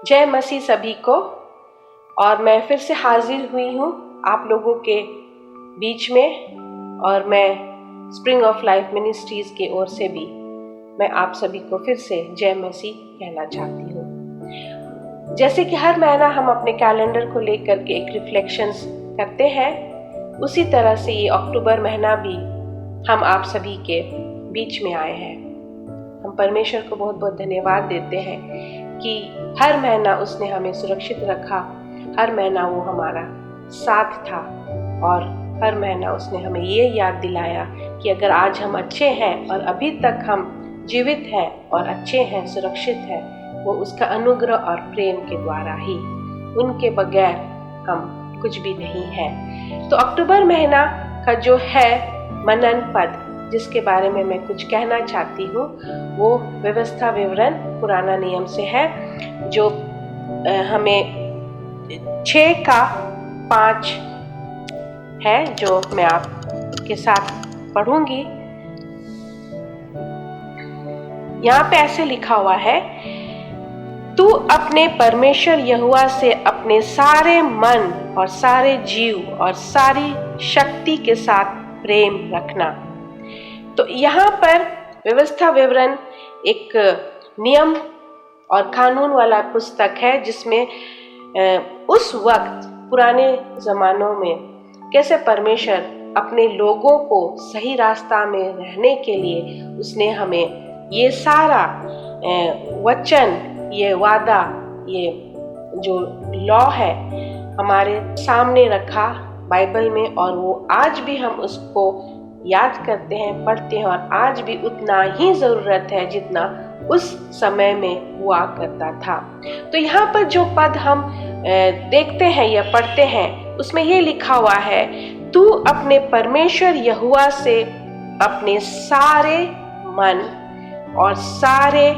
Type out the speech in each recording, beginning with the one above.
जय मसीह सभी को। और मैं फिर से हाजिर हुई हूँ आप लोगों के बीच में, और मैं स्प्रिंग ऑफ लाइफ मिनिस्ट्रीज की ओर से भी मैं आप सभी को फिर से जय मसीह कहना चाहती हूँ। जैसे कि हर महीना हम अपने कैलेंडर को लेकर के एक रिफ्लेक्शंस करते हैं, उसी तरह से ये अक्टूबर महीना भी हम आप सभी के बीच में आए हैं। हम परमेश्वर को बहुत बहुत धन्यवाद देते हैं कि हर महीना उसने हमें सुरक्षित रखा, हर महीना वो हमारा साथ था, और हर महीना उसने हमें ये याद दिलाया कि अगर आज हम अच्छे हैं और अभी तक हम जीवित हैं और अच्छे हैं, सुरक्षित हैं, वो उसका अनुग्रह और प्रेम के द्वारा ही, उनके बगैर हम कुछ भी नहीं है। तो अक्टूबर महीना का जो है मनन पद, जिसके बारे में मैं कुछ कहना चाहती हूँ, वो व्यवस्था विवरण पुराना नियम से है, जो हमें 6:5 है, जो मैं आपके साथ पढ़ूंगी। यहाँ पे ऐसे लिखा हुआ है, तू अपने परमेश्वर यहोवा से अपने सारे मन और सारे जीव और सारी शक्ति के साथ प्रेम रखना। तो यहाँ पर व्यवस्था विवरण एक नियम और कानून वाला पुस्तक है, जिसमें उस वक्त पुराने जमानों में कैसे परमेश्वर अपने लोगों को सही रास्ता में रहने के लिए उसने हमें ये सारा वचन, ये वादा, ये जो लॉ है हमारे सामने रखा बाइबल में, और वो आज भी हम उसको याद करते हैं, पढ़ते हैं, और आज भी उतना ही ज़रूरत है जितना उस समय में हुआ करता था। तो यहाँ पर जो पद हम देखते हैं या पढ़ते हैं, उसमें ये लिखा हुआ है, तू अपने परमेश्वर यहोवा से अपने सारे मन और सारे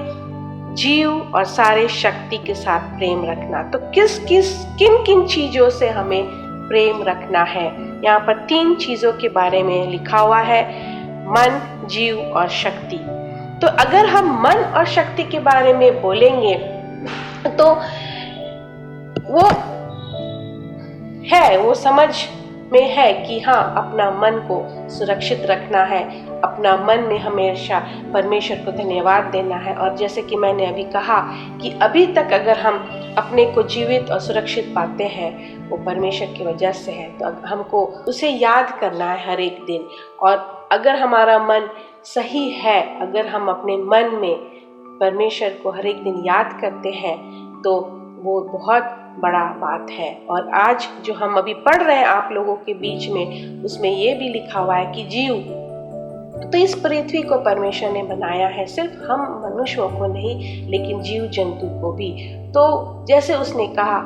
जीव और सारे शक्ति के साथ प्रेम रखना। तो किन किन चीज़ों से हमें प्रेम रखना है? यहाँ पर 3 चीज़ों के बारे में लिखा हुआ है, मन, जीव और शक्ति। तो अगर हम मन और शक्ति के बारे में बोलेंगे तो वो समझ में है कि हाँ, अपना मन को सुरक्षित रखना है, अपना मन में हमेशा परमेश्वर को धन्यवाद देना है। और जैसे कि मैंने अभी कहा कि अभी तक अगर हम अपने को जीवित और सुरक्षित पाते हैं, वो परमेश्वर की वजह से है। तो हमको उसे याद करना है हर एक दिन। और अगर हमारा मन सही है, अगर हम अपने मन में परमेश्वर को हर एक दिन याद करते हैं, तो वो बहुत बड़ा बात है। और आज जो हम अभी पढ़ रहे हैं आप लोगों के बीच में, उसमें ये भी लिखा हुआ है कि जीव, तो इस पृथ्वी को परमेश्वर ने बनाया है, सिर्फ हम मनुष्यों को नहीं, लेकिन जीव जंतु को भी। तो जैसे उसने कहा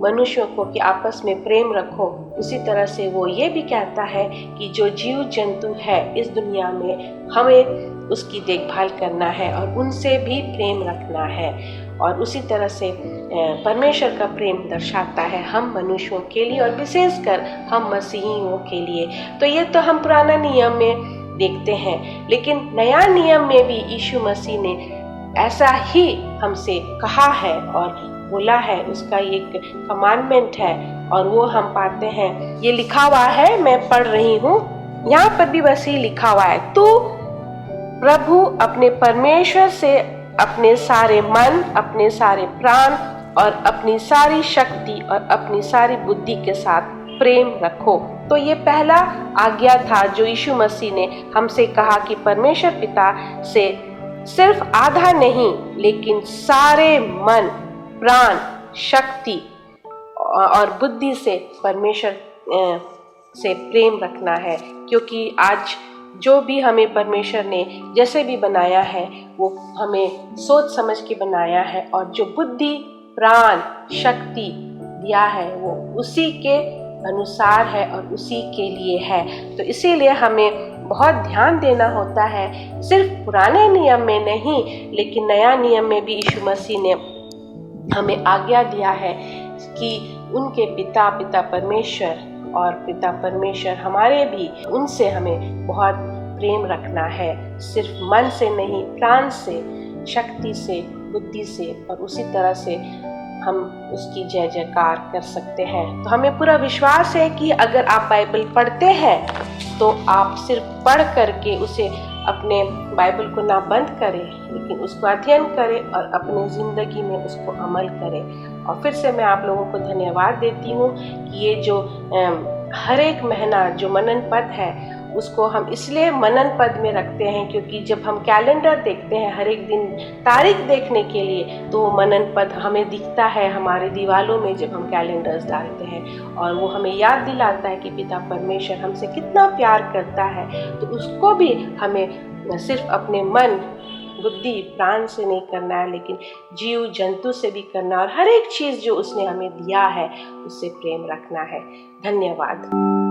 मनुष्यों को कि आपस में प्रेम रखो, उसी तरह से वो ये भी कहता है कि जो जीव जंतु है इस दुनिया में, हमें उसकी देखभाल करना है और उनसे भी प्रेम रखना है। और उसी तरह से परमेश्वर का प्रेम दर्शाता है हम मनुष्यों के लिए, और विशेषकर हम मसीहियों के लिए। तो ये तो हम पुराना नियम में देखते हैं, लेकिन नया नियम में भी यीशु मसीह ने ऐसा ही हमसे कहा है और बोला है। उसका एक कमांडमेंट है, और वो हम पाते हैं, ये लिखा हुआ है, मैं पढ़ रही हूँ। यहाँ पर भी बस ही लिखा हुआ है, तू प्रभु अपने परमेश्वर से अपने सारे मन, अपने सारे प्राण और अपनी सारी शक्ति और अपनी सारी बुद्धि के साथ प्रेम रखो। तो ये पहला आज्ञा था जो यीशु मसीह ने हमसे कहा कि परमेश्वर पिता से सिर्फ आधा नहीं, लेकिन सारे मन, प्राण, शक्ति और बुद्धि से परमेश्वर से प्रेम रखना है। क्योंकि आज जो भी हमें परमेश्वर ने जैसे भी बनाया है, वो हमें सोच समझ के बनाया है, और जो बुद्धि, प्राण, शक्ति दिया है वो उसी के अनुसार है और उसी के लिए है। तो इसीलिए हमें बहुत ध्यान देना होता है, सिर्फ पुराने नियम में नहीं, लेकिन नया नियम में भी यीशु मसीह ने हमें आज्ञा दिया है कि उनके पिता परमेश्वर और पिता परमेश्वर हमारे भी, उनसे हमें बहुत प्रेम रखना है, सिर्फ मन से नहीं, प्राण से, शक्ति से, बुद्धि से, और उसी तरह से हम उसकी जय जयकार कर सकते हैं। तो हमें पूरा विश्वास है कि अगर आप बाइबल पढ़ते हैं तो आप सिर्फ पढ़ करके उसे अपने बाइबल को ना बंद करें, लेकिन उसको अध्ययन करें और अपनी ज़िंदगी में उसको अमल करें। और फिर से मैं आप लोगों को धन्यवाद देती हूँ कि ये जो हर एक महीना जो मनन पद है उसको हम इसलिए मनन पद में रखते हैं क्योंकि जब हम कैलेंडर देखते हैं हर एक दिन तारीख देखने के लिए, तो वो मनन पद हमें दिखता है हमारे दीवालों में जब हम कैलेंडर्स डालते हैं, और वो हमें याद दिलाता है कि पिता परमेश्वर हमसे कितना प्यार करता है। तो उसको भी हमें सिर्फ अपने मन बुद्धि प्राण से नहीं करना है, लेकिन जीव जंतु से भी करना, और हर एक चीज़ जो उसने हमें दिया है उससे प्रेम रखना है। धन्यवाद।